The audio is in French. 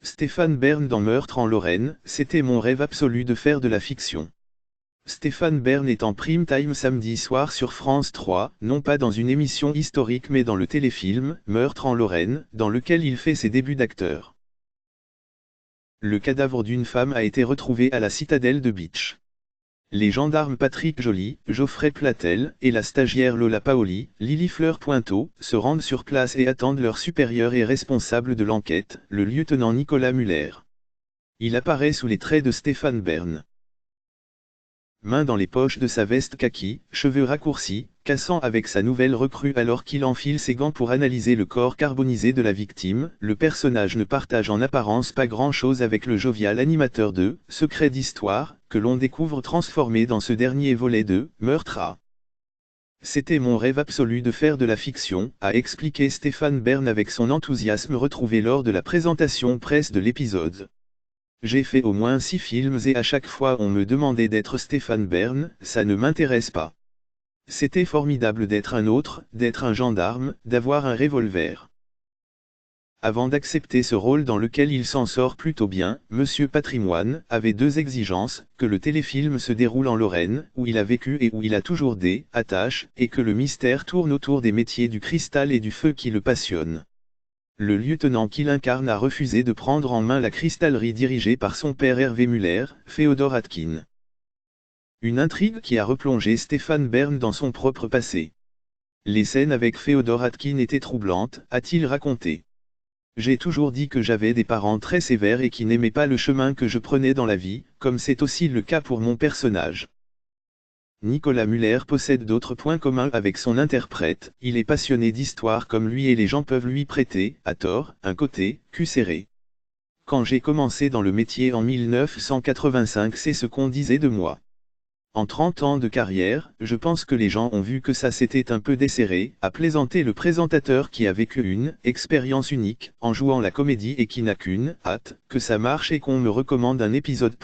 Stéphane Bern dans Meurtre en Lorraine, c'était mon rêve absolu de faire de la fiction. Stéphane Bern est en prime time samedi soir sur France 3, non pas dans une émission historique mais dans le téléfilm « Meurtre en Lorraine », dans lequel il fait ses débuts d'acteur. Le cadavre d'une femme a été retrouvé à la citadelle de Bitche. Les gendarmes Patrick Joly, Geoffrey Platel, et la stagiaire Lola Paoli, Lily Fleur Pointeau, se rendent sur place et attendent leur supérieur et responsable de l'enquête, le lieutenant Nicolas Muller. Il apparaît sous les traits de Stéphane Bern. Main dans les poches de sa veste kaki, cheveux raccourcis, cassant avec sa nouvelle recrue alors qu'il enfile ses gants pour analyser le corps carbonisé de la victime, le personnage ne partage en apparence pas grand-chose avec le jovial animateur de « Secret d'Histoire », que l'on découvre transformé dans ce dernier volet de « Meurtre à ». C'était mon rêve absolu de faire de la fiction, a expliqué Stéphane Bern avec son enthousiasme retrouvé lors de la présentation presse de l'épisode. J'ai fait au moins 6 films et à chaque fois on me demandait d'être Stéphane Bern, ça ne m'intéresse pas. C'était formidable d'être un autre, d'être un gendarme, d'avoir un revolver. Avant d'accepter ce rôle dans lequel il s'en sort plutôt bien, Monsieur Patrimoine avait 2 exigences, que le téléfilm se déroule en Lorraine, où il a vécu et où il a toujours des attaches, et que le mystère tourne autour des métiers du cristal et du feu qui le passionnent. Le lieutenant qu'il incarne a refusé de prendre en main la cristallerie dirigée par son père Hervé Muller, Féodor Atkin. Une intrigue qui a replongé Stéphane Bern dans son propre passé. Les scènes avec Féodor Atkin étaient troublantes, a-t-il raconté. J'ai toujours dit que j'avais des parents très sévères et qui n'aimaient pas le chemin que je prenais dans la vie, comme c'est aussi le cas pour mon personnage. Nicolas Muller possède d'autres points communs avec son interprète, il est passionné d'histoire comme lui et les gens peuvent lui prêter, à tort, un côté, cul serré. Quand j'ai commencé dans le métier en 1985 c'est ce qu'on disait de moi. En 30 ans de carrière, je pense que les gens ont vu que ça s'était un peu desserré, a plaisanté le présentateur qui a vécu une expérience unique, en jouant la comédie et qui n'a qu'une hâte, que ça marche et qu'on me recommande un épisode.